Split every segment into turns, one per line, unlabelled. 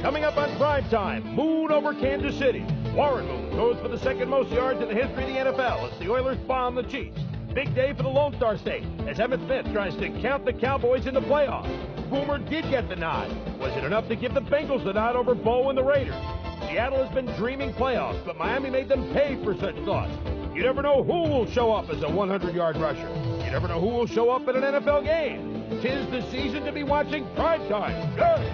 Coming up on Primetime, Moon over Kansas City. Warren Moon goes for the second most yards in the history of the NFL as the Oilers bomb the Chiefs. Big day for the Lone Star State as Emmitt Smith tries to count the Cowboys in the playoffs. Boomer did get the nod. Was it enough to give the Bengals the nod over Bo and the Raiders? Seattle has been dreaming playoffs, but Miami made them pay for such thoughts. You never know who will show up as a 100-yard rusher. You never know who will show up at an NFL game. 'Tis the season to be watching Primetime. Good.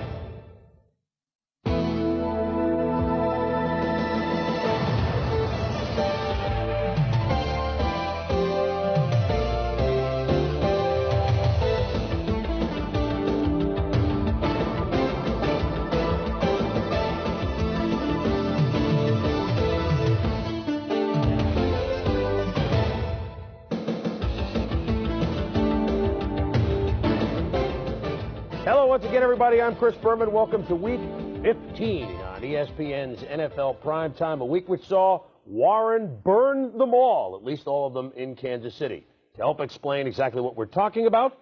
Hello once again, everybody. I'm Chris Berman. Welcome to Week 15 on ESPN's NFL Primetime, a week which saw Warren burn them all, at least all of them in Kansas City. To help explain exactly what we're talking about,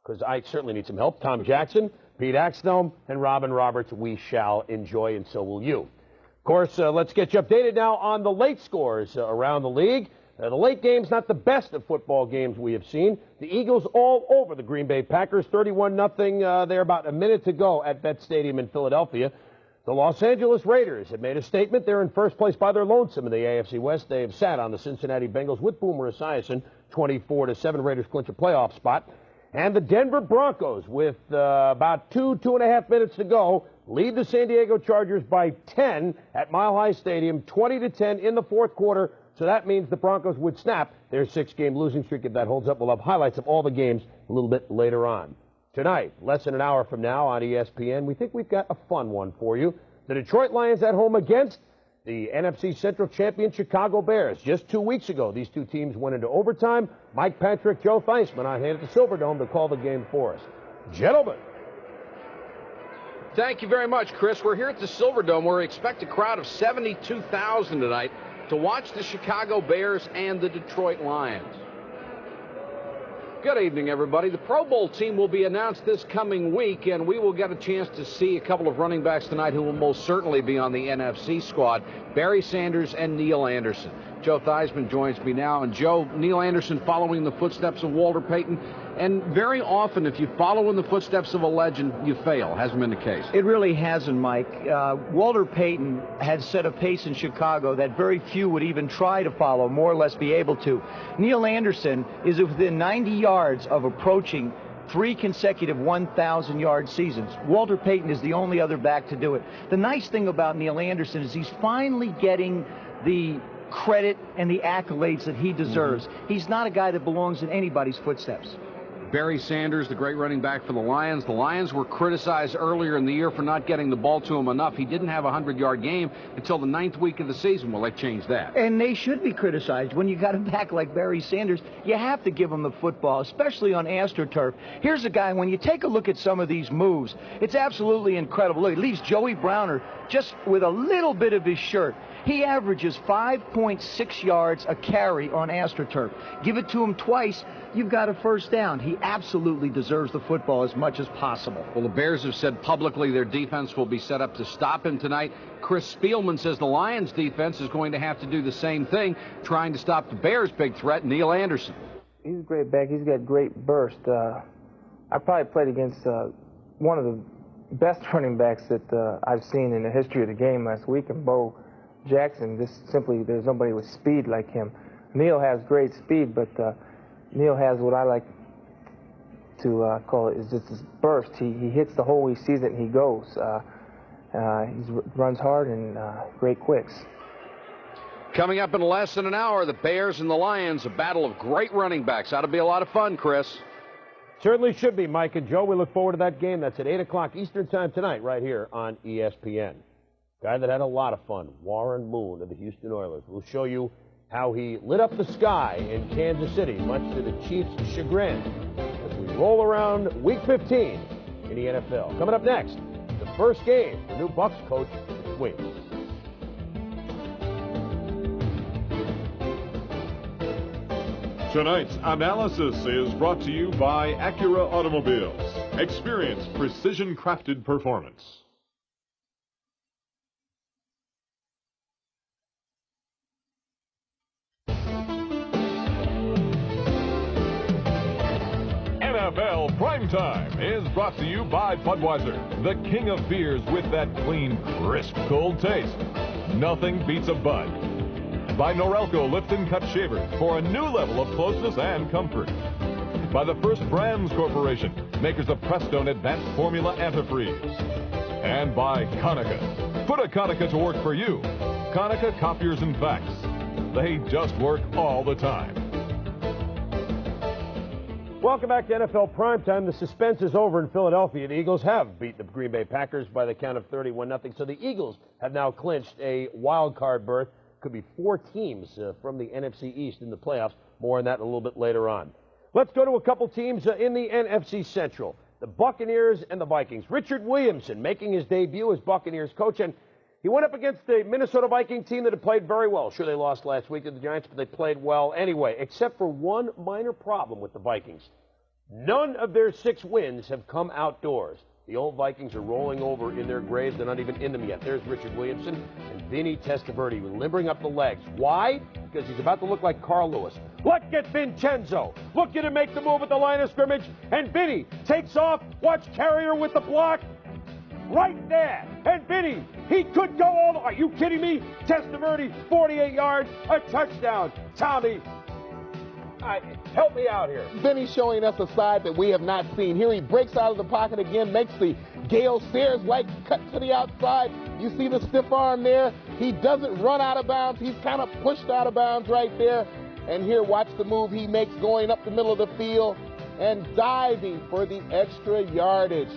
because I certainly need some help, Tom Jackson, Pete Axthelm, and Robin Roberts, we shall enjoy, and so will you. Of course, let's get you updated now on the late scores around the league. The late game's not the best of football games we have seen. The Eagles all over the Green Bay Packers, 31-0 there about a minute to go at Bet Stadium in Philadelphia. The Los Angeles Raiders have made a statement. They're in first place by their lonesome in the AFC West. They have sat on the Cincinnati Bengals with Boomer Esiason, 24-7. Raiders clinch a playoff spot. And the Denver Broncos, with about 2.5 minutes to go, lead the San Diego Chargers by 10 at Mile High Stadium, 20-10 in the fourth quarter. So that means the Broncos would snap their 6-game losing streak if that holds up. We'll have highlights of all the games a little bit later on. Tonight, less than an hour from now on ESPN, we think we've got a fun one for you. The Detroit Lions at home against the NFC Central champion Chicago Bears. Just 2 weeks ago, these two teams went into overtime. Mike Patrick, Joe Theismann on hand at the Silverdome to call the game for us. Gentlemen.
Thank you very much, Chris. We're here at the Silverdome where we expect a crowd of 72,000 tonight to watch the Chicago Bears and the Detroit Lions. Good evening, everybody. The Pro Bowl team will be announced this coming week, and we will get a chance to see a couple of running backs tonight who will most certainly be on the NFC squad, Barry Sanders and Neil Anderson. Joe Theismann joins me now. And Joe, Neil Anderson following the footsteps of Walter Payton. And very often, if you follow in the footsteps of a legend, you fail. Hasn't been the case.
It really hasn't, Mike. Walter Payton had set a pace in Chicago that very few would even try to follow, more or less be able to. Neil Anderson is within 90 yards of approaching 3 consecutive 1,000-yard seasons. Walter Payton is the only other back to do it. The nice thing about Neil Anderson is he's finally getting the credit and the accolades that he deserves. He's not a guy that belongs in anybody's footsteps.
Barry Sanders, the great running back for the Lions. The Lions were criticized earlier in the year for not getting the ball to him enough. He didn't have a 100-yard game until the 9th week of the season. Well, they changed that.
And they should be criticized. When you got a back like Barry Sanders, you have to give him the football, especially on AstroTurf. Here's a guy, when you take a look at some of these moves, it's absolutely incredible. Look, it leaves Joey Browner just with a little bit of his shirt. He averages 5.6 yards a carry on AstroTurf. Give it to him twice, you've got a first down. He absolutely deserves the football as much as possible.
Well, the Bears have said publicly their defense will be set up to stop him tonight. Chris Spielman says the Lions' defense is going to have to do the same thing, trying to stop the Bears' big threat, Neil Anderson.
He's a great back. He's got great burst. I probably played against one of the best running backs that I've seen in the history of the game last week, and Bo Jackson. There's nobody with speed like him. Neil has great speed, but Neil has what I like to call it is just his burst. He hits the hole, he sees it, and he goes. He runs hard and great quicks.
Coming up in less than an hour, the Bears and the Lions, a battle of great running backs. Ought to be a lot of fun, Chris.
Certainly should be, Mike and Joe. We look forward to that game. That's at 8 o'clock Eastern Time tonight right here on ESPN. Guy that had a lot of fun, Warren Moon of the Houston Oilers. We'll show you how he lit up the sky in Kansas City, much to the Chiefs' chagrin, as we roll around Week 15 in the NFL. Coming up next, the first game for new Bucs coach this week.
Tonight's analysis is brought to you by Acura Automobiles. Experience precision-crafted performance. NFL Primetime is brought to you by Budweiser, the king of beers with that clean, crisp, cold taste. Nothing beats a Bud. By Norelco Lift and Cut Shavers for a new level of closeness and comfort. By the First Brands Corporation, makers of Prestone Advanced Formula Antifreeze. And by Konica. Put a Konica to work for you. Konica Copiers and Fax. They just work all the time.
Welcome back to NFL Primetime. The suspense is over in Philadelphia. The Eagles have beat the Green Bay Packers by the count of 31-0. So the Eagles have now clinched a wild card berth. Could be 4 teams from the NFC East in the playoffs. More on that a little bit later on. Let's go to a couple teams in the NFC Central. The Buccaneers and the Vikings. Richard Williamson making his debut as Buccaneers coach, and he went up against the Minnesota Viking team that had played very well. Sure, they lost last week to the Giants, but they played well anyway, except for one minor problem with the Vikings. None of their 6 wins have come outdoors. The old Vikings are rolling over in their graves. They're not even in them yet. There's Richard Williamson and Vinny Testaverde limbering up the legs. Why? Because he's about to look like Carl Lewis. Look at Vincenzo. Look at him make the move at the line of scrimmage. And Vinny takes off. Watch Carrier with the block. Right there. And Vinny, he could go all the way. Are you kidding me? Testaverde, 48 yards, a touchdown. Tommy, help me out here.
Vinny showing us a side that we have not seen. Here he breaks out of the pocket again, makes the Gale Sayers-like cut to the outside. You see the stiff arm there. He doesn't run out of bounds. He's kind of pushed out of bounds right there. And here, watch the move he makes going up the middle of the field and diving for the extra yardage.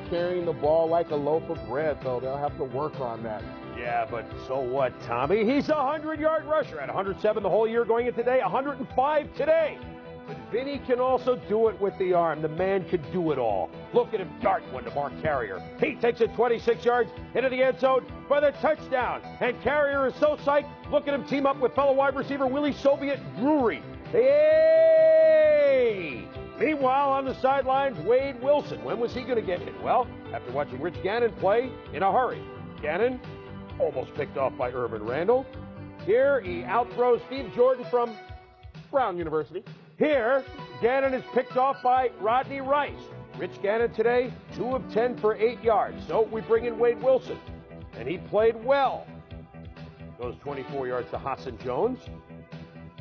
Carrying the ball like a loaf of bread, so they'll have to work on that.
Yeah, but so what, Tommy? He's a 100-yard rusher. At 107 the whole year going into today, 105 today. But Vinny can also do it with the arm. The man can do it all. Look at him dart one to Mark Carrier. He takes it 26 yards into the end zone for the touchdown. And Carrier is so psyched. Look at him team up with fellow wide receiver Willie Soviet Drury. Hey! Meanwhile, on the sidelines, Wade Wilson. When was he going to get in? Well, after watching Rich Gannon play in a hurry. Gannon almost picked off by Urban Randall. Here, he outthrows Steve Jordan from Brown University. Here, Gannon is picked off by Rodney Rice. Rich Gannon today, 2 of 10 for 8 yards. So we bring in Wade Wilson, and he played well. Goes 24 yards to Hassan Jones.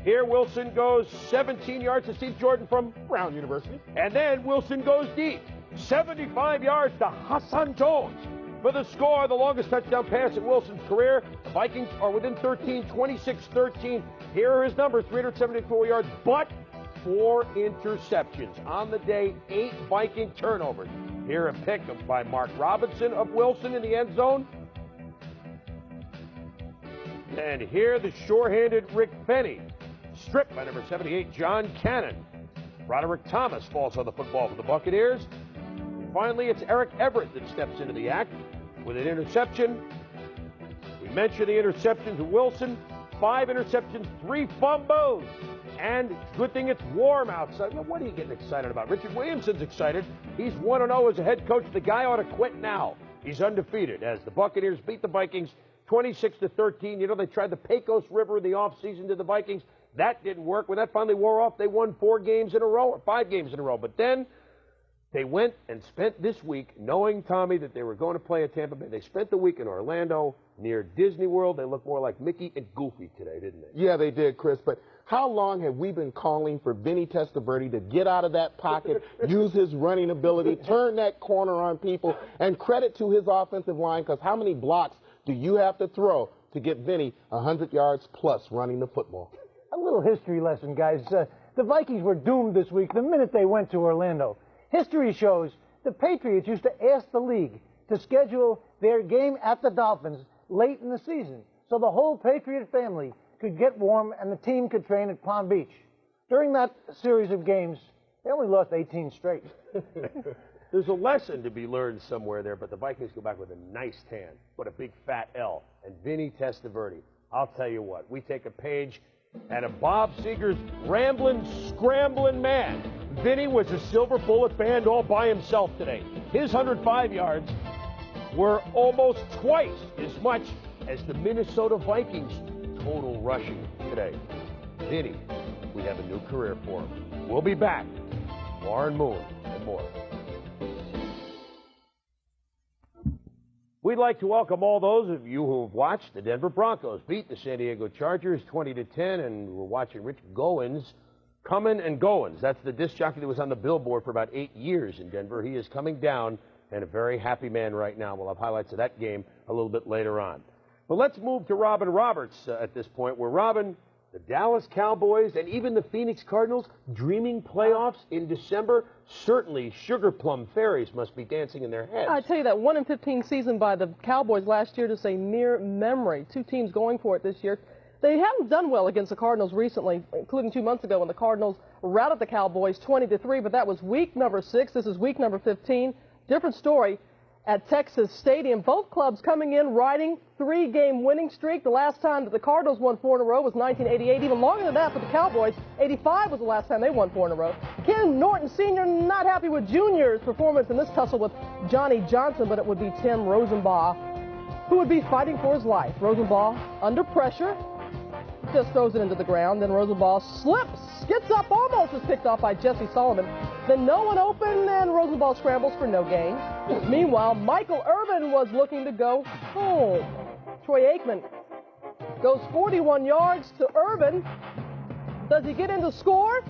Here, Wilson goes 17 yards to Steve Jordan from Brown University. And then Wilson goes deep. 75 yards to Hassan Jones for the score, the longest touchdown pass in Wilson's career. The Vikings are within 13, 26-13. Here are his numbers, 374 yards, but 4 interceptions. On the day, 8 Viking turnovers. Here a pick by Mark Robinson of Wilson in the end zone. And here the sure-handed Rick Fenny. Stripped by number 78, John Cannon. Roderick Thomas falls on the football for the Buccaneers. And finally, it's Eric Everett that steps into the act with an interception. We mentioned the interceptions of Wilson. 5 interceptions, 3 fumbles. And good thing it's warm outside. Now, what are you getting excited about? Richard Williamson's excited. He's 1-0 as a head coach. The guy ought to quit now. He's undefeated as the Buccaneers beat the Vikings 26-13. You know, they tried the Pecos River in the offseason to the Vikings. That didn't work. When that finally wore off, they won 4 games in a row, or 5 games in a row. But then they went and spent this week, knowing, Tommy, that they were going to play at Tampa Bay. They spent the week in Orlando near Disney World. They looked more like Mickey and Goofy today, didn't they?
Yeah, they did, Chris. But how long have we been calling for Vinny Testaverde to get out of that pocket, use his running ability, turn that corner on people, and credit to his offensive line, because how many blocks do you have to throw to get Vinny 100 yards plus running the football?
A little history lesson, guys. The Vikings were doomed this week the minute they went to Orlando. History shows the Patriots used to ask the league to schedule their game at the Dolphins late in the season so the whole Patriot family could get warm and the team could train at Palm Beach. During that series of games, they only lost 18 straight.
There's a lesson to be learned somewhere there, but the Vikings go back with a nice tan. What a big fat L. And Vinny Testaverde. I'll tell you what, we take a page out of Bob Seger's Ramblin', Scramblin' Man. Vinny was a silver bullet band all by himself today. His 105 yards were almost twice as much as the Minnesota Vikings' total rushing today. Vinny, we have a new career for him. We'll be back Warren Moon, and more. We'd like to welcome all those of you who have watched the Denver Broncos beat the San Diego Chargers 20-10, and we're watching Rich Goins, coming and Goins. That's the disc jockey that was on the billboard for about 8 years in Denver. He is coming down and a very happy man right now. We'll have highlights of that game a little bit later on. But let's move to Robin Roberts at this point, where Robin, the Dallas Cowboys and even the Phoenix Cardinals dreaming playoffs in December. Certainly Sugar Plum Fairies must be dancing in their heads.
I tell you, that 1-15 season by the Cowboys last year is a mere memory. Two teams going for it this year. They haven't done well against the Cardinals recently, including 2 months ago when the Cardinals routed the Cowboys 20-3, but that was week number 6. This is week number 15. Different story at Texas Stadium. Both clubs coming in riding 3-game winning streak. The last time that the Cardinals won 4 in a row was 1988. Even longer than that for the Cowboys. 85 was the last time they won 4 in a row. Ken Norton Sr. not happy with Jr.'s performance in this tussle with Johnny Johnson, but it would be Tim Rosenbaugh who would be fighting for his life. Rosenbaugh under pressure, just throws it into the ground. Then Rosenbaugh slips, gets up, almost is picked off by Jesse Solomon. Then no one open, and Rosenbaugh scrambles for no gain. Meanwhile, Michael Irvin was looking to go home. Troy Aikman goes 41 yards to Irvin. Does he get in to score?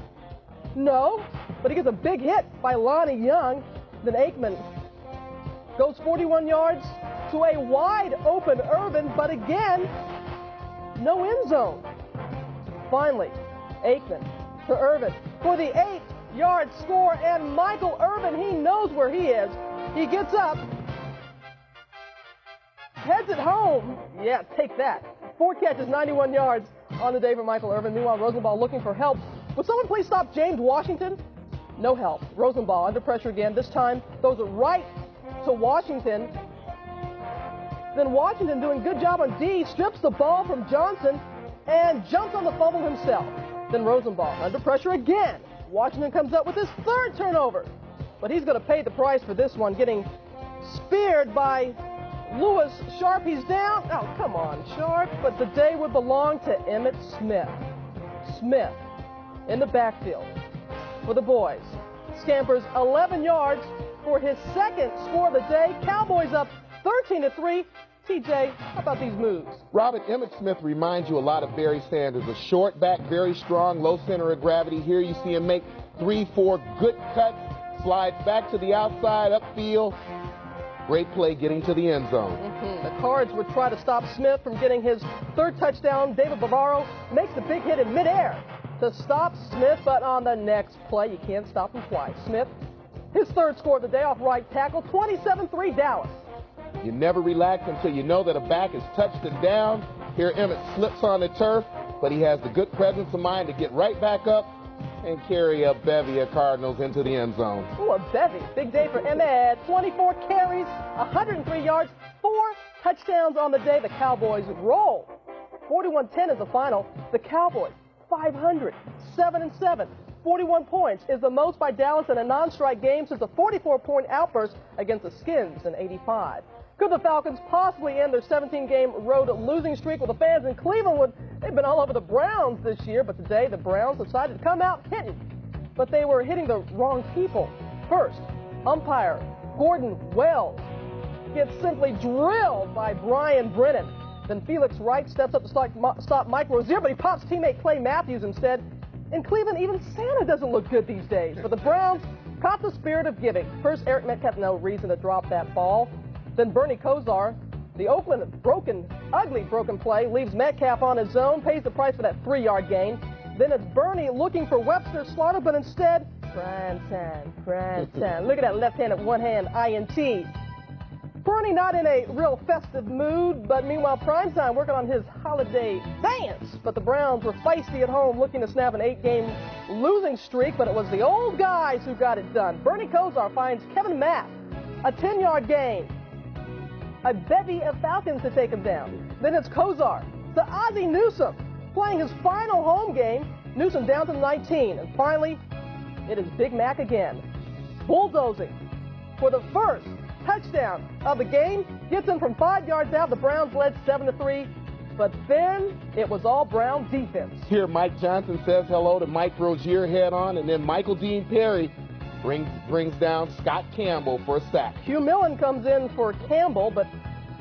No, but he gets a big hit by Lonnie Young. Then Aikman goes 41 yards to a wide open Irvin, but again, no end zone. Finally, Aikman to Irvin for the 8-yard score, and Michael Irvin, he knows where he is. He gets up, heads it home. Yeah, take that. 4 catches, 91 yards on the day for Michael Irvin. Meanwhile, Rosenbaugh looking for help. Would someone please stop James Washington? No help. Rosenbaugh under pressure again. This time throws it right to Washington. Then Washington doing a good job on D, strips the ball from Johnson and jumps on the fumble himself. Then Rosenbaugh under pressure again. Washington comes up with his 3rd turnover. But he's going to pay the price for this one, getting speared by Lewis Sharp. He's down. Oh, come on, Sharp. But the day would belong to Emmitt Smith. Smith in the backfield for the boys. Scampers 11 yards for his 2nd score of the day. Cowboys up 13-3. TJ, how about these moves?
Robin, Emmitt Smith reminds you a lot of Barry Sanders. A short back, very strong, low center of gravity. Here you see him make 3-4 good cuts, slides back to the outside, upfield. Great play getting to the end zone.
The Cards would try to stop Smith from getting his 3rd touchdown. David Bavaro makes the big hit in midair to stop Smith, but on the next play, you can't stop him twice. Smith, his 3rd score of the day off right tackle, 27-3 Dallas.
You never relax until you know that a back is touched and down. Here Emmitt slips on the turf, but he has the good presence of mind to get right back up and carry a bevy of Cardinals into the end zone.
Ooh, a bevy. Big day for Emmitt. 24 carries, 103 yards, 4 touchdowns on the day. The Cowboys roll. 41-10 is the final. The Cowboys, 500, 7-7. 41 points is the most by Dallas in a non-strike game since a 44-point outburst against the Skins in '85. Could the Falcons possibly end their 17-game road losing streak? With the fans in Cleveland, they've been all over the Browns this year, but today the Browns decided to come out hitting. But they were hitting the wrong people. First, umpire Gordon Wells gets simply drilled by Brian Brennan. Then Felix Wright steps up to stop Mike Rozier, but he pops teammate Clay Matthews instead. In Cleveland, even Santa doesn't look good these days. But the Browns caught the spirit of giving. First, Eric Metcalf, no reason to drop that ball. Then Bernie Kosar, the Oakland ugly broken play, leaves Metcalf on his own, pays the price for that 3-yard gain. Then it's Bernie looking for Webster Slaughter, but instead, prime time. Look at that left-handed one-hand INT. Bernie not in a real festive mood, but meanwhile, Primetime working on his holiday dance. But the Browns were feisty at home, looking to snap an 8-game losing streak, but it was the old guys who got it done. Bernie Kosar finds Kevin Mapp a 10-yard gain. A bevy of Falcons to take him down. Then it's Kosar to Ozzie Newsome, playing his final home game. Newsome down to 19. And finally, it is Big Mac again, bulldozing for the first touchdown of the game. Gets him from 5 yards out. The Browns led 7-3. But then it was all Brown defense.
Here Mike Johnson says hello to Mike Rozier head on, and then Michael Dean Perry brings down Scott Campbell for a sack.
Hugh Millen comes in for Campbell, but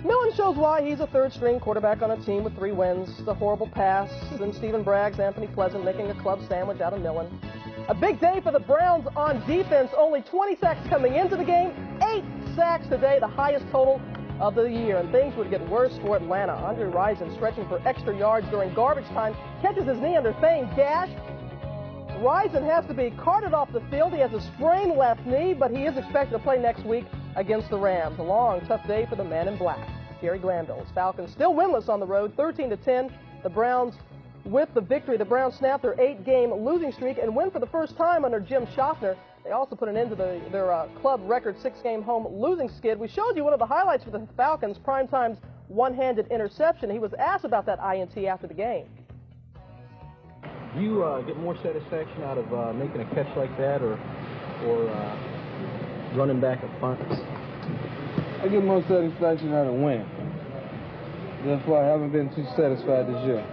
Millen shows why he's a third-string quarterback on a team with 3 wins. The horrible pass, then Stephen Bragg's Anthony Pleasant making a club sandwich out of Millen. A big day for the Browns on defense. Only 20 sacks coming into the game. 8 sacks today, the highest total of the year. And things would get worse for Atlanta. Andre Rison stretching for extra yards during garbage time. Catches his knee under feigned gash. Rison has to be carted off the field. He has a sprained left knee, but he is expected to play next week against the Rams. A long, tough day for the man in black. Gary Glanville's Falcons still winless on the road, 13-10. The Browns with the victory. The Browns snapped their 8-game losing streak and win for the first time under Jim Schaffner. They also put an end to their club record 6-game home losing skid. We showed you one of the highlights for the Falcons, Primetime's one-handed interception. He was asked about that INT after the game.
Do you get more satisfaction out of making a catch like that or running back a punt?
I get more satisfaction out of winning. That's why I haven't been too satisfied this year.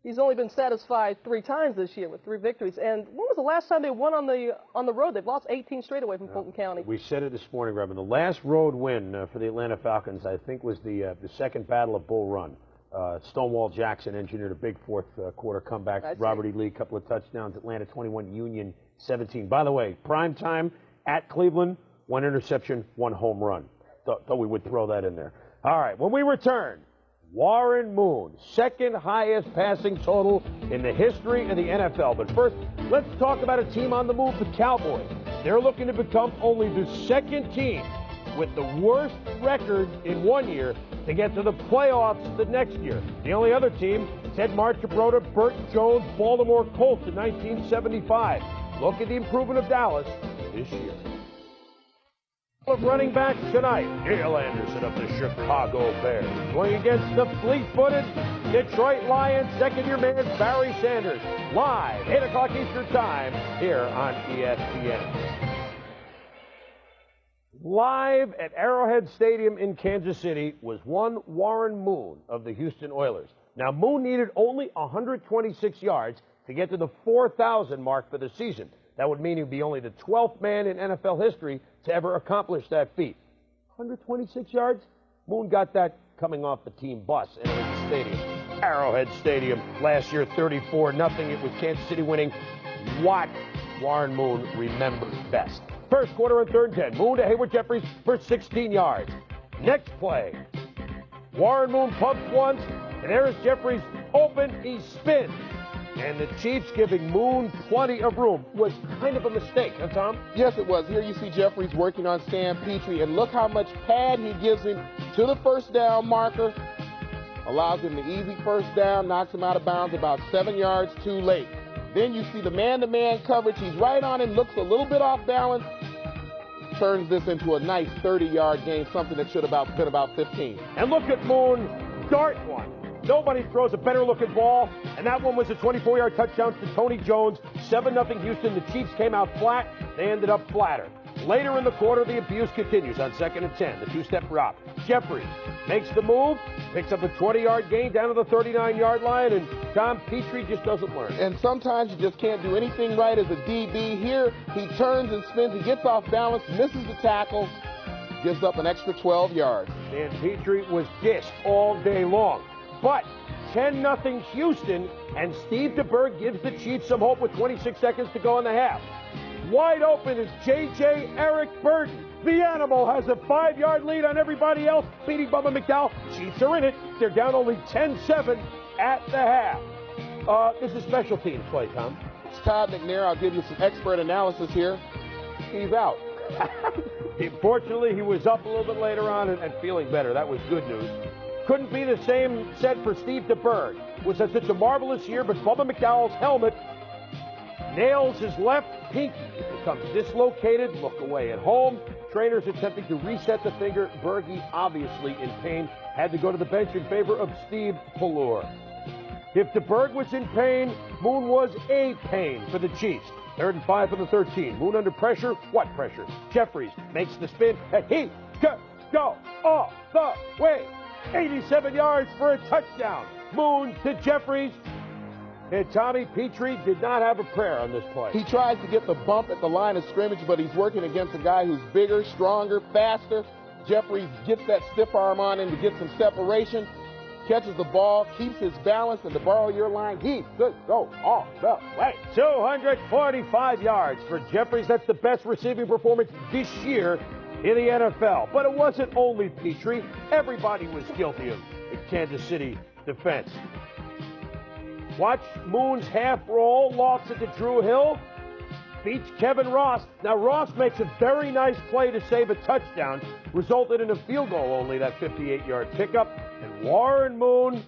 He's only been satisfied 3 times this year with 3 victories. And when was the last time they won on the road? They've lost 18 straight away from Fulton County.
We said it this morning, Reverend. The last road win for the Atlanta Falcons, I think, was the second battle of Bull Run. Stonewall Jackson engineered a big fourth quarter comeback. Robert E. Lee, a couple of touchdowns. Atlanta 21, Union 17. By the way, prime time at Cleveland, 1 interception, 1 home run. Thought we would throw that in there. All right, when we return, Warren Moon, second highest passing total in the history of the NFL. But first, let's talk about a team on the move, the Cowboys. They're looking to become only the second team with the worst record in 1 year to get to the playoffs the next year. The only other team, Ted Marchibroda, Burt Jones, Baltimore Colts in 1975. Look at the improvement of Dallas this year. Of running backs tonight, Neil Anderson of the Chicago Bears going against the fleet-footed Detroit Lions second-year man Barry Sanders. Live, 8 o'clock Eastern Time, here on ESPN. Live at Arrowhead Stadium in Kansas City was one Warren Moon of the Houston Oilers. Now, Moon needed only 126 yards to get to the 4,000 mark for the season. That would mean he'd be only the 12th man in NFL history to ever accomplish that feat. 126 yards? Moon got that coming off the team bus in the stadium. Arrowhead Stadium last year, 34-0. It was Kansas City winning what Warren Moon remembers best. First quarter and 3rd and 10. Moon to Hayward Jeffries for 16 yards. Next play. Warren Moon pumps once, and there is Jeffries open. He spins. And the Chiefs giving Moon plenty of room was kind of a mistake, huh, Tom?
Yes, it was. Here you see Jeffries working on Sam Petrie, and look how much pad he gives him to the first down marker. Allows him the easy first down, knocks him out of bounds about 7 yards too late. Then you see the man-to-man coverage. He's right on him, looks a little bit off balance. Turns this into a nice 30-yard gain, something that should have been about 15.
And look at Moon dart one. Nobody throws a better-looking ball, and that one was a 24-yard touchdown to Tony Jones. 7-0 Houston. The Chiefs came out flat. They ended up flatter. Later in the quarter, the abuse continues on 2nd and 10. The 2-step drop. Jeffries makes the move, picks up a 20-yard gain down to the 39-yard line, and Tom Petrie just doesn't learn.
And sometimes you just can't do anything right as a DB. Here, he turns and spins. He gets off balance, misses the tackle, gives up an extra 12 yards.
And Petrie was dished all day long. But 10-0 Houston, and Steve DeBerg gives the Chiefs some hope with 26 seconds to go in the half. Wide open is J.J. Eric Burton. The Animal has a 5-yard lead on everybody else, beating Bubba McDowell. Chiefs are in it. They're down only 10-7 at the half. This is special teams play, Tom.
It's Todd McNair. I'll give you some expert analysis here. He's out.
Fortunately, he was up a little bit later on and feeling better. That was good news. Couldn't be the same said for Steve DeBerg. It was such a marvelous year, but Bubba McDowell's helmet nails his left pinky. It becomes dislocated. Look away at home. Trainers attempting to reset the finger. Bergie, obviously in pain, had to go to the bench in favor of Steve Pallure. If DeBerg was in pain, Moon was a pain for the Chiefs. 3rd and 5 for the 13. Moon under pressure. What pressure? Jeffries makes the spin, and he go all the way. 87 yards for a touchdown. Moon to Jeffries. And Tommy Petrie did not have a prayer on this play.
He tries to get the bump at the line of scrimmage, but he's working against a guy who's bigger, stronger, faster. Jeffries gets that stiff arm on him to get some separation, catches the ball, keeps his balance, and to borrow your line, he could go all the way.
245 yards for Jeffries. That's the best receiving performance this year in the NFL. But it wasn't only Petrie. Everybody was guilty of the Kansas City defense. Watch Moon's half roll, lofts it to Drew Hill, beats Kevin Ross. Now Ross makes a very nice play to save a touchdown, resulted in a field goal only, that 58-yard pickup. And Warren Moon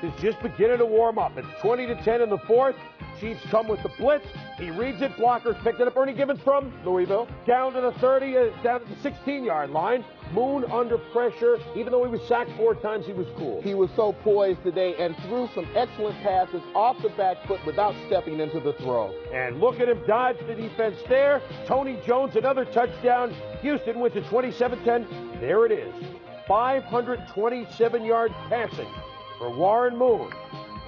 is just beginning to warm up. It's 20-10 in the fourth. Chiefs come with the blitz. He reads it. Blockers picked it up. Ernie Gibbons from
Louisville.
Down to the 30, down to the 16-yard line. Moon under pressure. Even though he was sacked 4 times, he was cool.
He was so poised today and threw some excellent passes off the back foot without stepping into the throw.
And look at him dodge the defense there. Tony Jones, another touchdown. Houston wins at 27-10. There it is. 527-yard passing for Warren Moon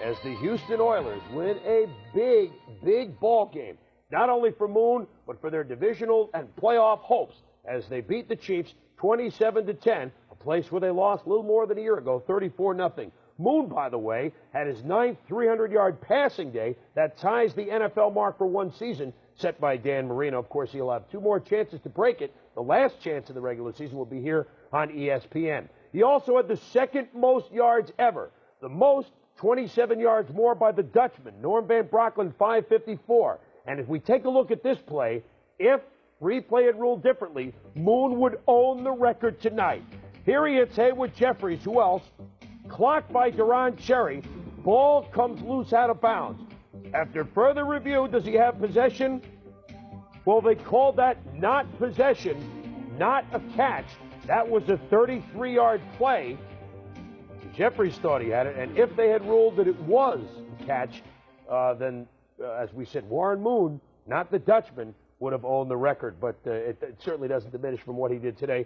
as the Houston Oilers win a big, big ball game. Not only for Moon, but for their divisional and playoff hopes as they beat the Chiefs 27-10, a place where they lost a little more than a year ago, 34-0. Moon, by the way, had his 9th 300-yard passing day. That ties the NFL mark for one season, set by Dan Marino. Of course, he'll have 2 more chances to break it. The last chance of the regular season will be here on ESPN. He also had the 2nd most yards ever, the most 27 yards more by the Dutchman, Norm Van Brocklin, 554. And if we take a look at this play, if replay had ruled differently, Moon would own the record tonight. Here he hits Haywood Jeffries. Who else? Clocked by Deron Cherry. Ball comes loose out of bounds. After further review, does he have possession? Well, they called that not possession, not a catch. That was a 33-yard play. Jeffries thought he had it, and if they had ruled that it was a catch, then, as we said, Warren Moon, not the Dutchman, would have owned the record, but it certainly doesn't diminish from what he did today.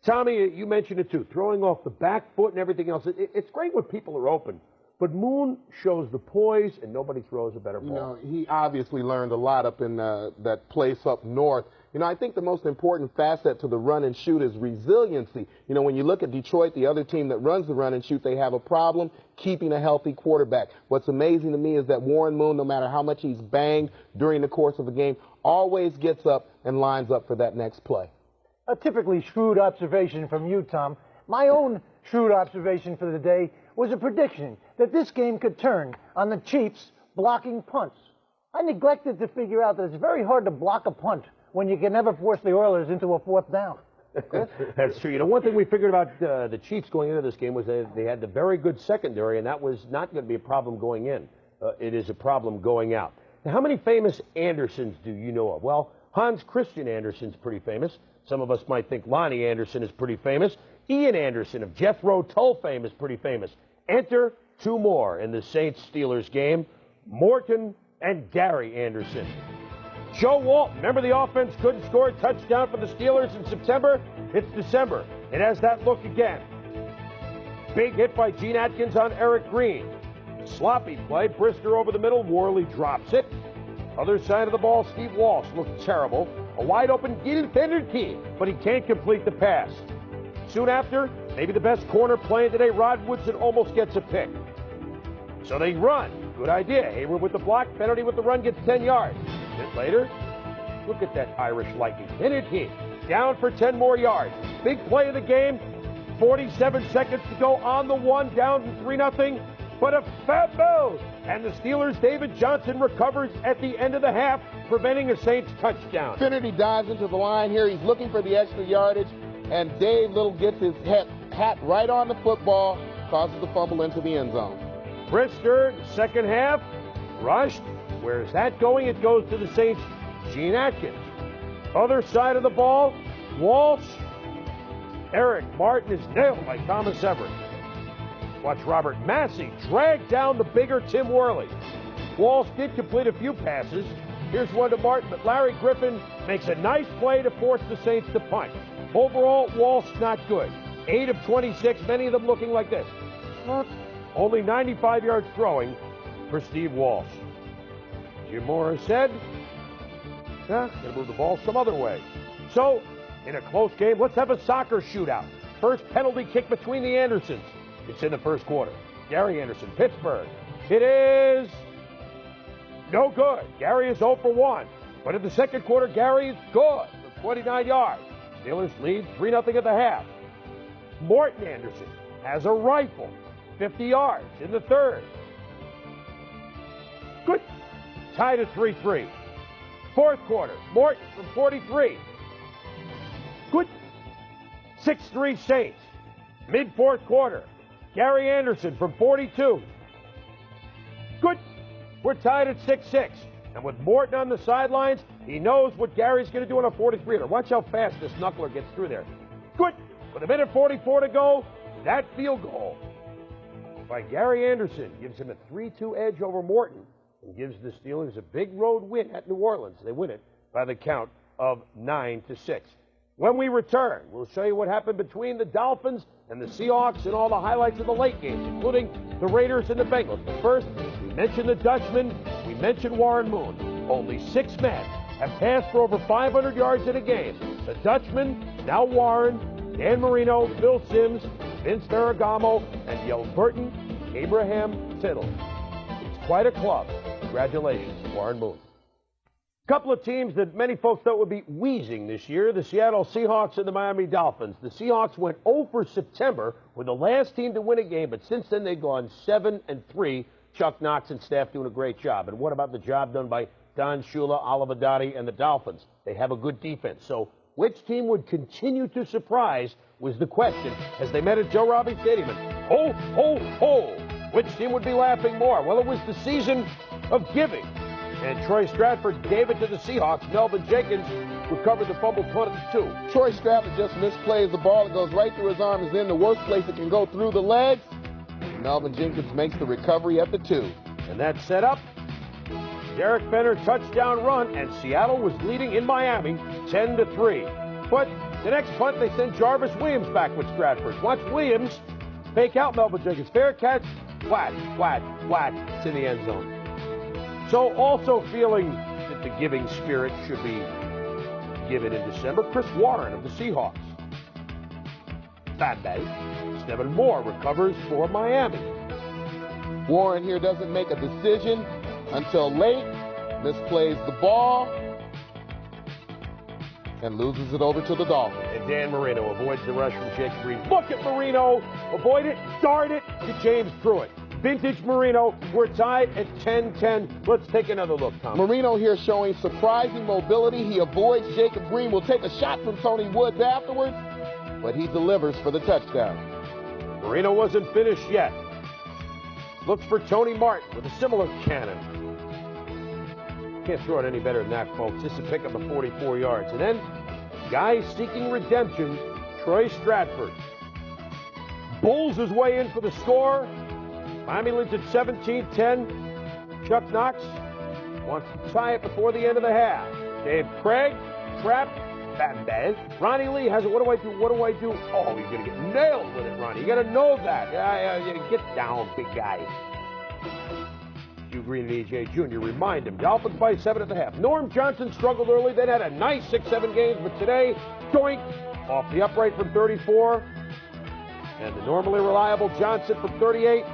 Tommy, you mentioned it too, throwing off the back foot and everything else. It's great when people are open, but Moon shows the poise, and nobody throws a better ball.
You know, he obviously learned a lot up in that place up north. You know, I think the most important facet to the run and shoot is resiliency. You know, when you look at Detroit, the other team that runs the run and shoot, they have a problem keeping a healthy quarterback. What's amazing to me is that Warren Moon, no matter how much he's banged during the course of a game, always gets up and lines up for that next play.
A typically shrewd observation from you, Tom. My own shrewd observation for the day was a prediction that this game could turn on the Chiefs blocking punts. I neglected to figure out that it's very hard to block a punt when you can never force the Oilers into a 4th down.
That's true. You know, one thing we figured about the Chiefs going into this game was they had the very good secondary, and that was not going to be a problem going in. It is a problem going out. Now, how many famous Andersons do you know of? Well, Hans Christian Andersen's pretty famous. Some of us might think Lonnie Anderson is pretty famous. Ian Anderson of Jethro Tull fame is pretty famous. Enter 2 more in the Saints-Steelers game, Morton and Gary Anderson. Joe Walton, remember the offense couldn't score a touchdown for the Steelers in September? It's December. It has that look again. Big hit by Gene Atkins on Eric Green. Sloppy play, Brisker over the middle, Worley drops it. Other side of the ball, Steve Walsh looked terrible. A wide open Gil Fenderkey, but he can't complete the pass. Soon after, maybe the best corner playing today, Rod Woodson almost gets a pick. So they run. Good idea. Hayward with the block, Fennerty with the run, gets 10 yards. A bit later, look at that Irish Lightning. Fennerty down for 10 more yards. Big play of the game. 47 seconds to go on the one, down 3-0. But a fumble, and the Steelers' David Johnson recovers at the end of the half, preventing a Saints touchdown.
Fennerty dives into the line here. He's looking for the extra yardage, and Dave Little gets his hat right on the football, causes the fumble into the end zone.
Brisker, second half, rushed. Where's that going? It goes to the Saints' Gene Atkins. Other side of the ball, Walsh. Eric Martin is nailed by Thomas Everett. Watch Robert Massey drag down the bigger Tim Worley. Walsh did complete a few passes. Here's one to Martin, but Larry Griffin makes a nice play to force the Saints to punt. Overall, Walsh not good. 8 of 26, many of them looking like this. Only 95 yards throwing, for Steve Walsh. Jim Morris said, gonna move the ball some other way. So, in a close game, let's have a soccer shootout. First penalty kick between the Andersons. It's in the first quarter. Gary Anderson, Pittsburgh. It is no good. Gary is 0 for 1. But in the second quarter, Gary is good for 29 yards. Steelers lead 3-0 at the half. Morton Anderson has a rifle, 50 yards in the third. Good. Tied at 3-3. Fourth quarter, Morton from 43. Good. 6-3 Saints. Mid-fourth quarter, Gary Anderson from 42. Good. We're tied at 6-6. And with Morton on the sidelines, he knows what Gary's going to do on a 43-er. Watch how fast this knuckler gets through there. Good. With a minute 44 to go, that field goal by Gary Anderson gives him a 3-2 edge over Morton and gives the Steelers a big road win at New Orleans. They win it by the count of 9-6. When we return, we'll show you what happened between the Dolphins and the Seahawks and all the highlights of the late games, including the Raiders and the Bengals. But first, we mentioned the Dutchman, we mentioned Warren Moon. Only 6 men have passed for over 500 yards in a game. The Dutchman, now Warren, Dan Marino, Bill Sims, Vince Ferragamo, and Yelburton Abraham Tittle. It's quite a club. Congratulations, Warren Moon. A couple of teams that many folks thought would be wheezing this year, the Seattle Seahawks and the Miami Dolphins. The Seahawks went 0 for September, were the last team to win a game, but since then they've gone 7-3. Chuck Knox and staff doing a great job. And what about the job done by Don Shula, Oliver Dottie, and the Dolphins? They have a good defense. So which team would continue to surprise was the question as they met at Joe Robbie Stadium. And ho, ho, ho! Which team would be laughing more? Well, it was the season of giving. And Troy Stratford gave it to the Seahawks. Melvin Jenkins recovered the fumble punt at the 2.
Troy Stratford just misplays the ball. It goes right through his arm. Is in the worst place it can go, through the legs. Melvin Jenkins makes the recovery at the 2.
And that set up Derek Benner touchdown run, and Seattle was leading in Miami 10-3. But the next punt, they sent Jarvis Williams back with Stratford. Watch Williams fake out Melvin Jenkins. Fair catch, flat, flat, flat. It's in the end zone. So also feeling that the giving spirit should be given in December, Chris Warren of the Seahawks. Bad day. Stephen Moore recovers for Miami.
Warren here doesn't make a decision until late, misplays the ball, and loses it over to the Dolphins.
And Dan Marino avoids the rush from Jake Green. Look at Marino. Avoid it, dart it to James Pruitt. Vintage Marino. We're tied at 10-10. Let's take another look, Tom.
Marino here showing surprising mobility. He avoids Jacob Green. Will take a shot from Tony Woods afterwards, but he delivers for the touchdown.
Marino wasn't finished yet. Looks for Tony Martin with a similar cannon. Can't throw it any better than that, folks. This is a pickup of 44 yards. And then, guy seeking redemption, Troy Stratford. Bulls his way in for the score. Miami leads at 17-10. Chuck Knox wants to tie it before the end of the half. Dave Craig, trapped. Bad. Ronnie Lee has it. What do I do? What do I do? Oh, he's going to get nailed with it, Ronnie. You got to know that. Get down, big guy. Hugh Green and E.J. Jr. remind him. Dolphins by 7 at the half. Norm Johnson struggled early, then had a nice 6-7 games, but today, doink, off the upright from 34. And the normally reliable Johnson from 38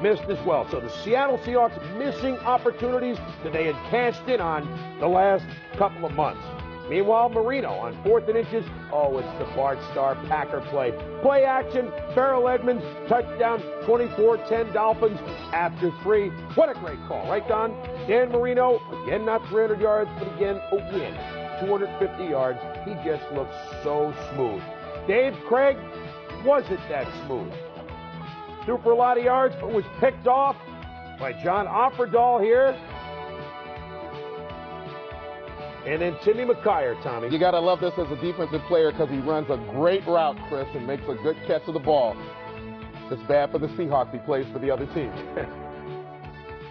missed as well. So the Seattle Seahawks missing opportunities that they had cashed in on the last couple of months. Meanwhile, Marino on 4th and inches. Oh, it's the Bart Starr Packer play. Play action, Farrell Edmonds, touchdown, 24-10 Dolphins after 3. What a great call, right, Don? Dan Marino, again, not 300 yards, but again, 250 yards. He just looks so smooth. Dave Craig wasn't that smooth. Threw for a lot of yards, but was picked off by John Offerdahl here. And then Timmy McKyer, Tommy.
You got to love this as a defensive player because he runs a great route, Chris, and makes a good catch of the ball. It's bad for the Seahawks. He plays for the other team.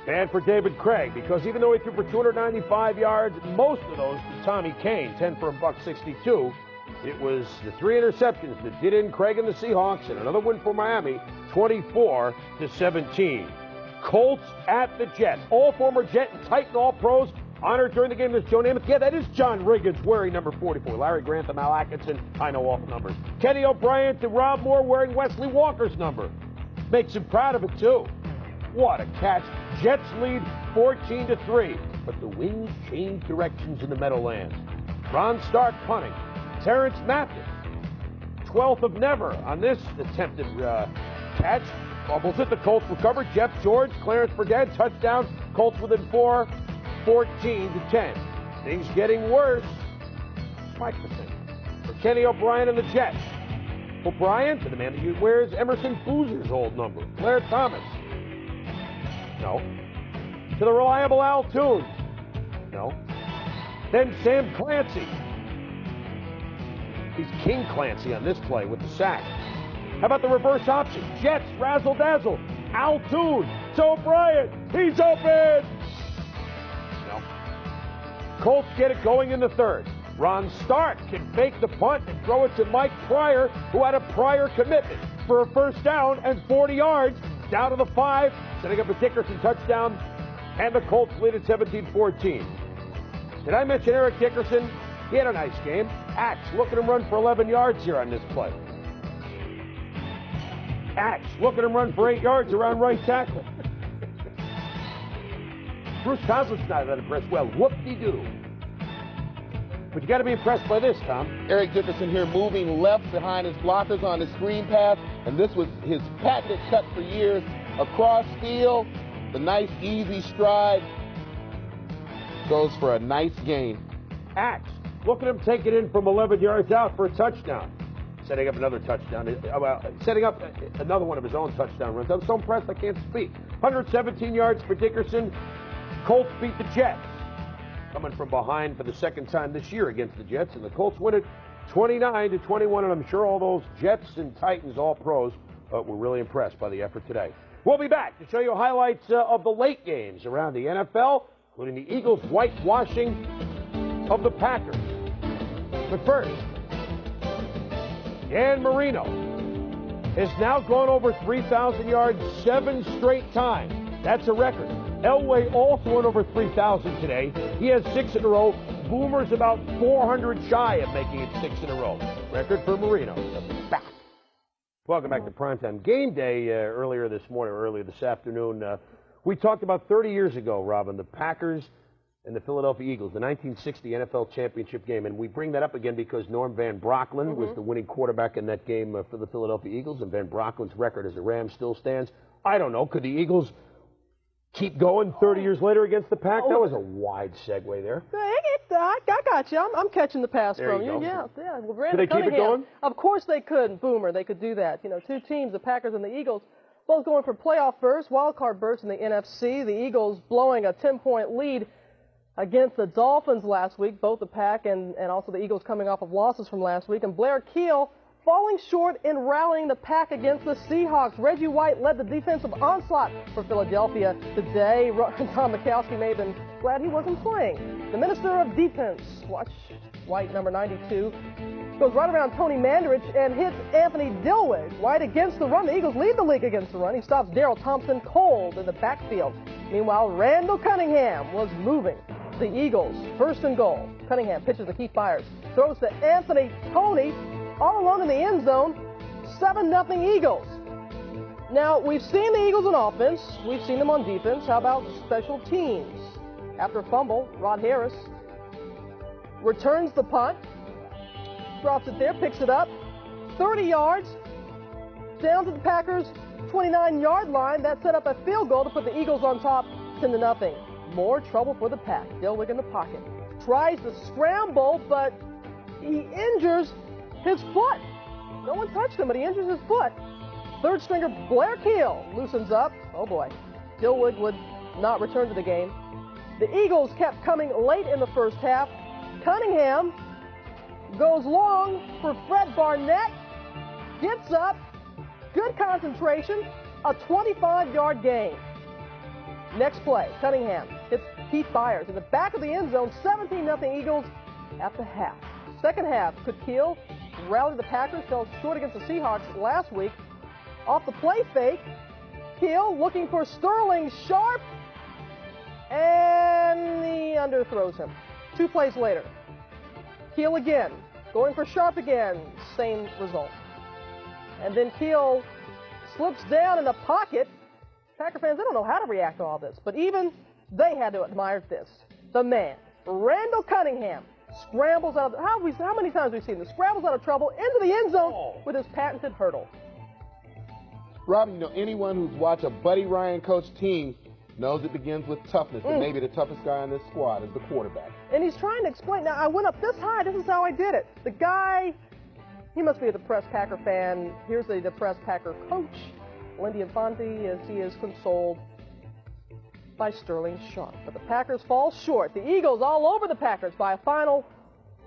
Bad for David Craig because even though he threw for 295 yards, most of those to Tommy Kane, 10 for $162. It was the 3 interceptions that did in Craig and the Seahawks, and another win for Miami, 24-17. Colts at the Jets. All former Jet and Titan All-Pros honored during the game. There's Joe Namath. Yeah, that is John Riggins wearing number 44. Larry Grantham, Al Atkinson. I know all the numbers. Kenny O'Brien to Rob Moore wearing Wesley Walker's number. Makes him proud of it, too. What a catch. Jets lead 14-3. But the winds change directions in the Meadowlands. Ron Stark punting. Terrence Mathis, 12th of never on this attempted catch. Fumbles it. The Colts recover. Jeff George, Clarence Burdett, touchdown. Colts within 4, 14-10. Things getting worse. Mike for Kenny O'Brien and the Jets. O'Brien to the man who wears Emerson Boozer's old number. Blair Thomas. No. To the reliable Al Toon. No. Then Sam Clancy. He's King Clancy on this play with the sack. How about the reverse option? Jets, razzle dazzle. Al Toon to O'Brien. He's open. No. Colts get it going in the third. Ron Stark can fake the punt and throw it to Mike Pryor, who had a prior commitment for a first down and 40 yards. Down to the 5, setting up a Dickerson touchdown, and the Colts lead at 17-14. Did I mention Eric Dickerson? He had a nice game. Axe, look at him run for 11 yards here on this play. Axe, look at him run for 8 yards around right tackle. Bruce Coslet's not that impressed. Well, whoop-de-doo. But you got to be impressed by this, Tom.
Eric Dickerson here moving left behind his blockers on the screen pass, and this was his patented cut for years. Across field, the nice easy stride goes for a nice gain.
Axe, look at him take it in from 11 yards out for a touchdown. Setting up another touchdown. Setting up another one of his own touchdown runs. I'm so impressed I can't speak. 117 yards for Dickerson. Colts beat the Jets. Coming from behind for the second time this year against the Jets, and the Colts win it 29-21, and I'm sure all those Jets and Titans All-Pros were really impressed by the effort today. We'll be back to show you highlights of the late games around the NFL, including the Eagles' whitewashing of the Packers. But first, Dan Marino has now gone over 3,000 yards 7 straight times. That's a record. Elway also went over 3,000 today. He has 6 in a row. Boomer's about 400 shy of making it 6 in a row. Record for Marino. Back. Welcome back to Primetime. Game day earlier this afternoon. We talked about 30 years ago, Robin, the Packers and the Philadelphia Eagles, the 1960 NFL Championship game. And we bring that up again because Norm Van Brocklin was the winning quarterback in that game for the Philadelphia Eagles, and Van Brocklin's record as a Ram still stands. I don't know. Could the Eagles keep going 30 years later against the Pack? That was a wide segue there.
I got you. I'm catching the pass
there
from
you.
Yeah. Well,
could they keep it going?
Of course they could, Boomer. They could do that. You know, 2 teams, the Packers and the Eagles, both going for playoff berths, wild card berths in the NFC. The Eagles blowing a 10-point lead against the Dolphins last week, both the Pack and also the Eagles coming off of losses from last week. And Blair Keel falling short in rallying the Pack against the Seahawks. Reggie White led the defensive onslaught for Philadelphia today. Tom Mikowski may have been glad he wasn't playing. The Minister of Defense, watch White, number 92, goes right around Tony Mandarich and hits Anthony Dilweg. White against the run. The Eagles lead the league against the run. He stops Darrell Thompson cold in the backfield. Meanwhile, Randall Cunningham was moving the Eagles. First and goal. Cunningham pitches to Keith Byers. Throws to Anthony Toney. All alone in the end zone, 7-0 Eagles. Now, we've seen the Eagles on offense. We've seen them on defense. How about special teams? After a fumble, Rod Harris returns the punt, drops it there, picks it up, 30 yards, down to the Packers' 29-yard line. That set up a field goal to put the Eagles on top, 10-0. More trouble for the Pack. Dilweg in the pocket. Tries to scramble, but he injures his foot. No one touched him, but he injures his foot. Third stringer Blair Keel loosens up. Oh boy. Dilweg would not return to the game. The Eagles kept coming late in the first half. Cunningham goes long for Fred Barnett. Gets up. Good concentration. A 25-yard gain. Next play, Cunningham hits Keith Byers in the back of the end zone. 17-0 Eagles at the half. Second half, could Keel rally the Packers? Fell short against the Seahawks last week. Off the play fake, Keel looking for Sterling Sharp, and he underthrows him. 2 plays later. Keel again, going for Sharp again, same result. And then Keel slips down in the pocket. Packer fans, they don't know how to react to all this, but even they had to admire this. The man, Randall Cunningham, scrambles out of, how many times have we seen this? Scrambles out of trouble into the end zone with his patented hurdle.
Rob, you know, anyone who's watched a Buddy Ryan coached team knows it begins with toughness, and maybe the toughest guy on this squad is the quarterback.
And he's trying to explain, now I went up this high, this is how I did it. The guy, he must be a depressed Packer fan. Here's a depressed Packer coach, Lindy Infante, as he is consoled by Sterling Sharp. But the Packers fall short. The Eagles all over the Packers by a final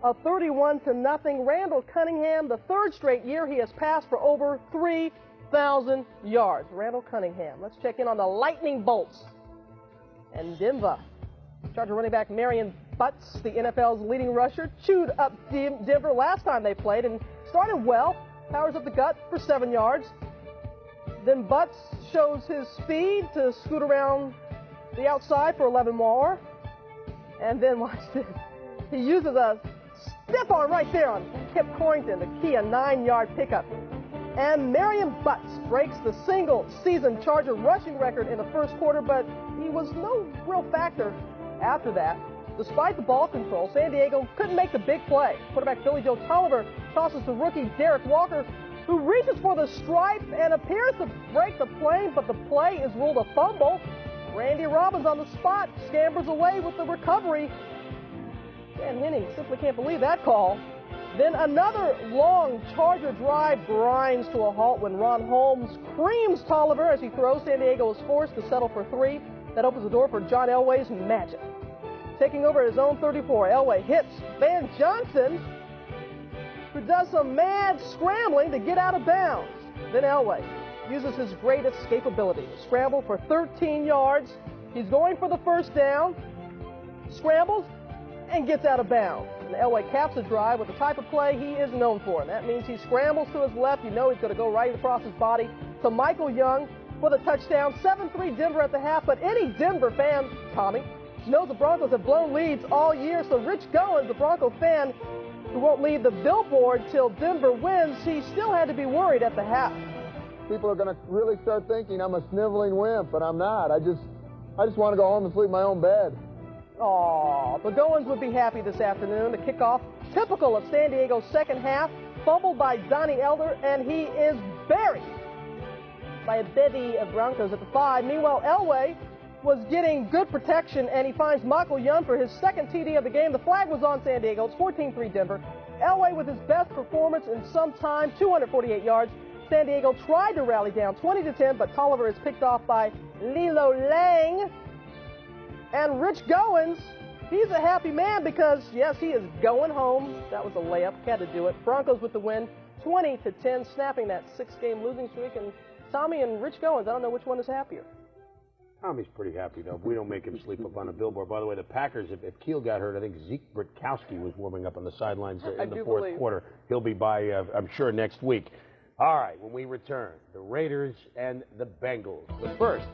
of 31-0. Randall Cunningham, the 3rd straight year he has passed for over 3,000 yards. Randall Cunningham. Let's check in on the lightning bolts. And Denver. Charger running back Marion Butts, the NFL's leading rusher, chewed up Denver last time they played and started well. Powers up the gut for 7 yards. Then Butts shows his speed to scoot around the outside for 11 more. And then watch this. He uses a stiff arm right there on Kip Corrington to key a 9-yard pickup. And Marion Butts breaks the single-season Charger rushing record in the first quarter, but he was no real factor after that. Despite the ball control, San Diego couldn't make the big play. Quarterback Billy Joe Tolliver tosses to rookie Derek Walker, who reaches for the stripe and appears to break the plane, but the play is ruled a fumble. Randy Robbins on the spot scampers away with the recovery. Dan Henning simply can't believe that call. Then another long Charger drive grinds to a halt when Ron Holmes creams Tolliver as he throws. San Diego is forced to settle for 3. That opens the door for John Elway's magic. Taking over his own 34, Elway hits Van Johnson, who does some mad scrambling to get out of bounds. Then Elway uses his great escapability to scramble for 13 yards. He's going for the first down, scrambles, and gets out of bounds. And Elway caps the drive with the type of play he is known for. And that means he scrambles to his left. You know he's going to go right across his body to Michael Young for the touchdown. 7-3 Denver at the half. But any Denver fan, Tommy, knows the Broncos have blown leads all year. So Rich Goins, the Bronco fan who won't leave the billboard till Denver wins, he still had to be worried at the half.
People are going to really start thinking I'm a sniveling wimp, but I'm not. I just want to go home and sleep in my own bed.
Aw, the Goins would be happy this afternoon. The kickoff, typical of San Diego's second half, fumbled by Donnie Elder, and he is buried by a bevy of Broncos at the 5. Meanwhile, Elway was getting good protection, and he finds Michael Young for his second TD of the game. The flag was on San Diego. It's 14-3 Denver. Elway with his best performance in some time, 248 yards. San Diego tried to rally down 20-10, but Tolliver is picked off by Lilo Lang. And Rich Goins, he's a happy man because, yes, he is going home. That was a layup. Had to do it. Broncos with the win, 20-10, snapping that 6-game losing streak. And Tommy and Rich Goins, I don't know which one is happier.
Tommy's pretty happy, though. We don't make him sleep up on a billboard. By the way, the Packers, if Keel got hurt, I think Zeke Britkowski was warming up on the sidelines in the fourth quarter. He'll be by, I'm sure, next week. All right, when we return, the Raiders and the Bengals. But first,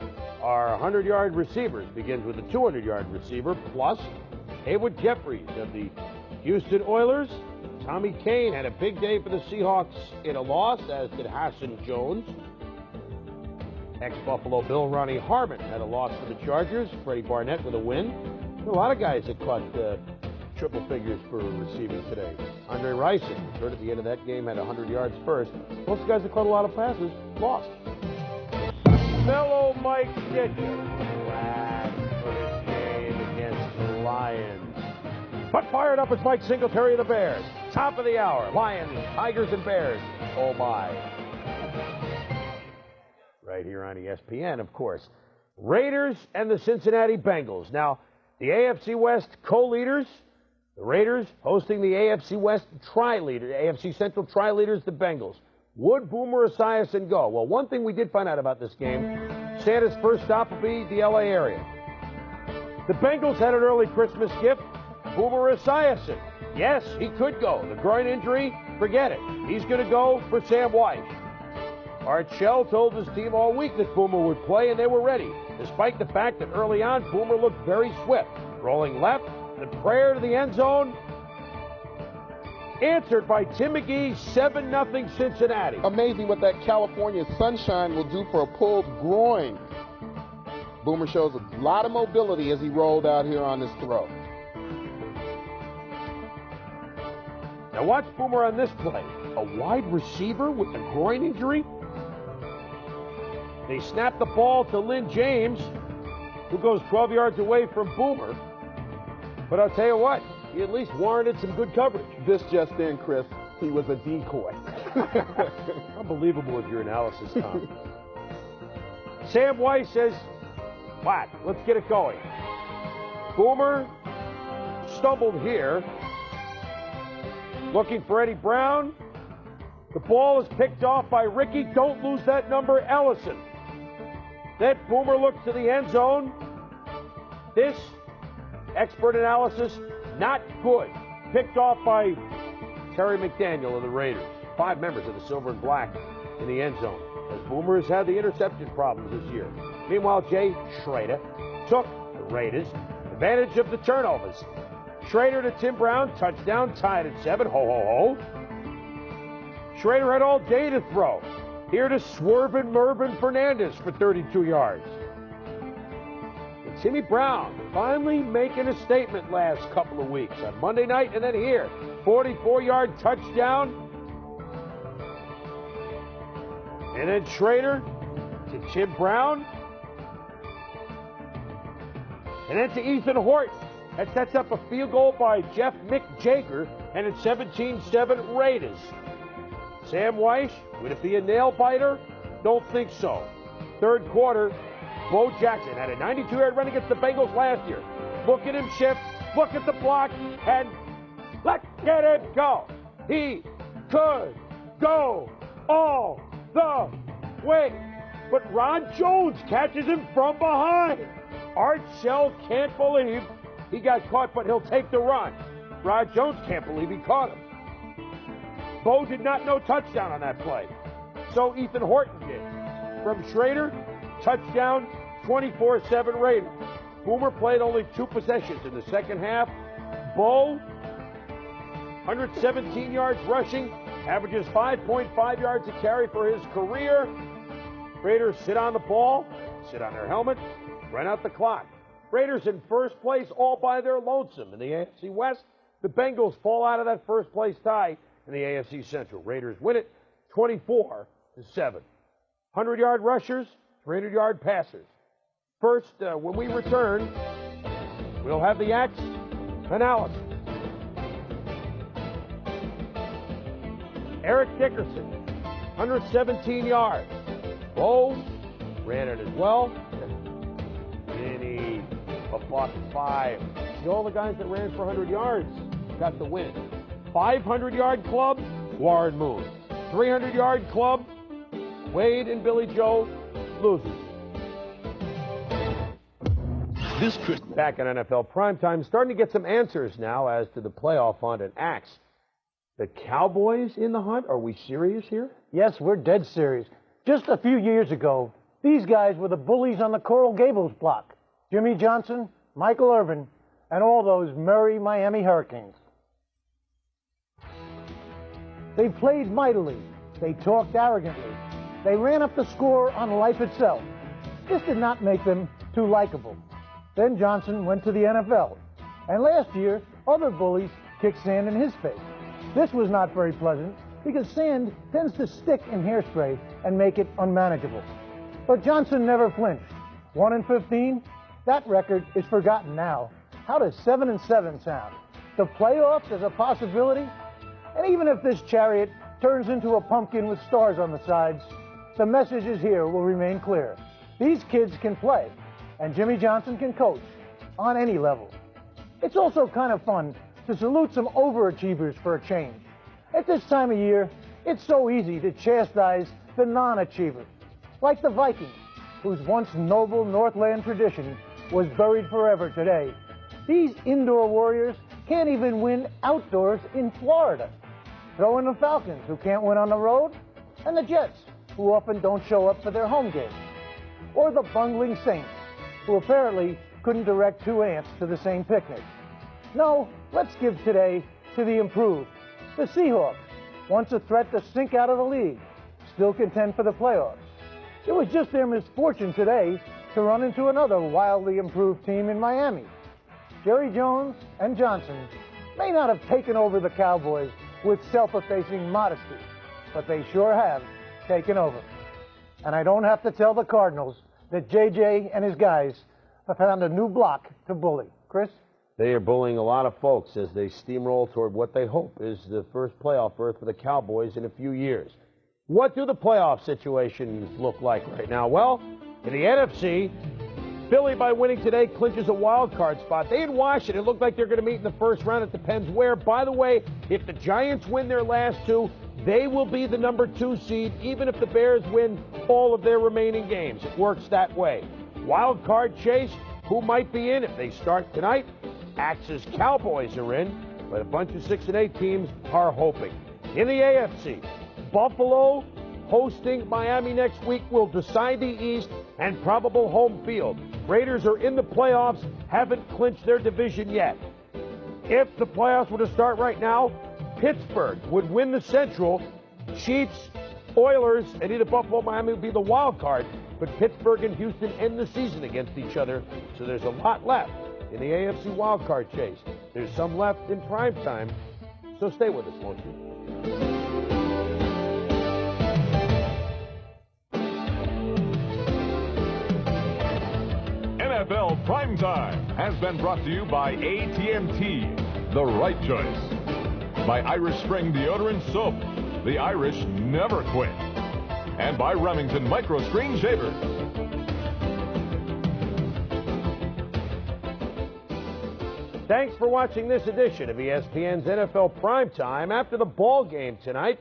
our 100-yard receivers begins with a 200-yard receiver, plus Haywood Jeffries of the Houston Oilers. Tommy Kane had a big day for the Seahawks in a loss, as did Hassan Jones. Ex-Buffalo Bill Ronnie Harmon had a loss for the Chargers. Freddie Barnett with a win. A lot of guys that caught triple figures for receiving today. Andre Rison, hurt at the end of that game, had 100 yards first. Most guys that caught a lot of passes lost. Mellow Mike Ditcher, flag for the game against the Lions. But fired up is Mike Singletary of the Bears. Top of the hour, Lions, Tigers, and Bears. Oh my. Right here on ESPN, of course. Raiders and the Cincinnati Bengals. Now, the AFC West co-leaders, the Raiders hosting the AFC West tri-leader, the AFC Central tri-leaders, the Bengals. Would Boomer Esiason go? Well, one thing we did find out about this game, Santa's first stop will be the LA area. The Bengals had an early Christmas gift, Boomer Esiason. Yes, he could go. The groin injury, forget it. He's going to go for Sam White. Art Shell told his team all week that Boomer would play, and they were ready, despite the fact that early on, Boomer looked very swift, rolling left, the prayer to the end zone, answered by Tim McGee, 7-0 Cincinnati.
Amazing what that California sunshine will do for a pulled groin. Boomer shows a lot of mobility as he rolled out here on this throw.
Now watch Boomer on this play. A wide receiver with a groin injury. They snap the ball to Lynn James, who goes 12 yards away from Boomer. But I'll tell you what, he at least warranted some good coverage.
This just in, Chris, he was a decoy.
Unbelievable with your analysis, Tom. Sam Weiss says, "What? Let's get it going." Boomer stumbled here, looking for Eddie Brown. The ball is picked off by Ricky. Don't lose that number, Ellison. Then Boomer looks to the end zone. This expert analysis, not good. Picked off by Terry McDaniel of the Raiders. 5 members of the Silver and Black in the end zone, as Boomer has had the interception problems this year. Meanwhile, Jay Schrader took the Raiders advantage of the turnovers. Schrader to Tim Brown, touchdown, tied at 7. Ho, ho, ho. Schrader had all day to throw. Here to Swervin' Mervin Fernandez for 32 yards. And Timmy Brown finally making a statement last couple of weeks. On Monday night and then here, 44-yard touchdown. And then Schrader to Tim Brown. And then to Ethan Horton. That sets up a field goal by Jeff Mick Jager, and it's 17-7 Raiders. Sam Weiss, would it be a nail-biter? Don't think so. Third quarter, Bo Jackson had a 92-yard run against the Bengals last year. Look at him shift, look at the block, and let's get him go. He could go all the way. But Ron Jones catches him from behind. Art Shell can't believe he got caught, but he'll take the run. Ron Jones can't believe he caught him. Bo did not know touchdown on that play. So Ethan Horton did. From Schrader, touchdown, 24-7 Raiders. Boomer played only 2 possessions in the second half. Bo, 117 yards rushing, averages 5.5 yards a carry for his career. Raiders sit on the ball, sit on their helmet, run out the clock. Raiders in first place all by their lonesome in the AFC West. The Bengals fall out of that first place tie in the AFC Central. Raiders win it 24-7. 100-yard rushers, 300-yard passers. First, when we return, we'll have the Axe analysis. Eric Dickerson, 117 yards. Bo ran it as well. Vinny, $1.05. See, all the guys that ran for 100 yards got the win. 500-yard club, Warren Moon. 300-yard club, Wade and Billy Joe, losers. Back on NFL Primetime, starting to get some answers now as to the playoff hunt and Axe. The Cowboys in the hunt? Are we serious here?
Yes, we're dead serious. Just a few years ago, these guys were the bullies on the Coral Gables block. Jimmy Johnson, Michael Irvin, and all those merry Miami Hurricanes. They played mightily. They talked arrogantly. They ran up the score on life itself. This did not make them too likable. Then Johnson went to the NFL. And last year, other bullies kicked sand in his face. This was not very pleasant because sand tends to stick in hairspray and make it unmanageable. But Johnson never flinched. 1-15, that record is forgotten now. How does 7-7 sound? The playoffs as a possibility? And even if this chariot turns into a pumpkin with stars on the sides, the messages here will remain clear. These kids can play, and Jimmy Johnson can coach on any level. It's also kind of fun to salute some overachievers for a change. At this time of year, it's so easy to chastise the non-achievers, like the Vikings, whose once noble Northland tradition was buried forever today. These indoor warriors can't even win outdoors in Florida. Throw in the Falcons, who can't win on the road, and the Jets, who often don't show up for their home games. Or the bungling Saints, who apparently couldn't direct two ants to the same picnic. No, let's give today to the improved. The Seahawks, once a threat to sink out of the league, still contend for the playoffs. It was just their misfortune today to run into another wildly improved team in Miami. Jerry Jones and Johnson may not have taken over the Cowboys with self-effacing modesty, but they sure have taken over. And I don't have to tell the Cardinals that JJ and his guys have found a new block to bully. Chris?
They are bullying a lot of folks as they steamroll toward what they hope is the first playoff berth for the Cowboys in a few years. What do the playoff situations look like right now? Well, in the NFC, Philly, by winning today, clinches a wild card spot. They in Washington look like they're going to meet in the first round. It depends where. By the way, if the Giants win their last two, they will be the number 2 seed, even if the Bears win all of their remaining games. It works that way. Wild card chase, who might be in if they start tonight? Axe's Cowboys are in, but a bunch of 6 and 8 teams are hoping. In the AFC, Buffalo hosting Miami next week will decide the East and probable home field. Raiders are in the playoffs, haven't clinched their division yet. If the playoffs were to start right now, Pittsburgh would win the Central. Chiefs, Oilers, and either Buffalo, Miami would be the wild card. But Pittsburgh and Houston end the season against each other, so there's a lot left in the AFC wild card chase. There's some left in prime time, so stay with us, won't you?
NFL Primetime has been brought to you by AT&T, the right choice. By Irish Spring Deodorant Soap, the Irish never quit. And by Remington Micro Screen Shavers.
Thanks for watching this edition of ESPN's NFL Primetime. After the ball game tonight,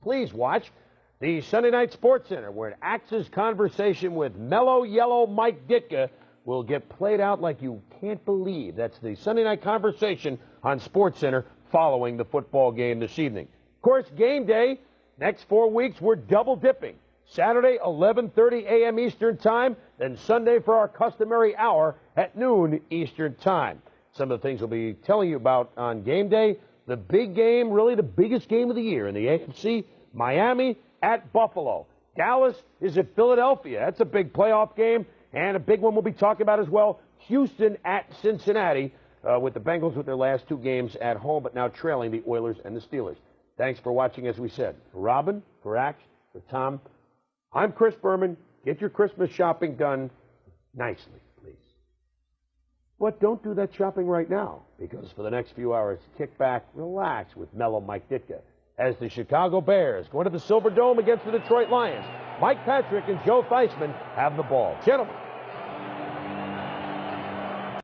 please watch the Sunday Night Sports Center, where an Axe's conversation with Mellow Yellow Mike Ditka will get played out like you can't believe. That's the Sunday Night Conversation on Sports Center following the football game this evening. Of course, game day, next 4 weeks, we're double dipping. Saturday, 11:30 a.m. Eastern Time, then Sunday for our customary hour at noon Eastern Time. Some of the things we'll be telling you about on game day. The big game, really the biggest game of the year in the AFC, Miami at Buffalo. Dallas is at Philadelphia. That's a big playoff game. And a big one we'll be talking about as well, Houston at Cincinnati, with the Bengals with their last 2 games at home, but now trailing the Oilers and the Steelers. Thanks for watching, as we said. For Robin, for Ax, for Tom, I'm Chris Berman. Get your Christmas shopping done nicely, please. But don't do that shopping right now, because for the next few hours, kick back, relax with Mellow Mike Ditka as the Chicago Bears go into the Silver Dome against the Detroit Lions. Mike Patrick and Joe Theismann have the ball. Gentlemen.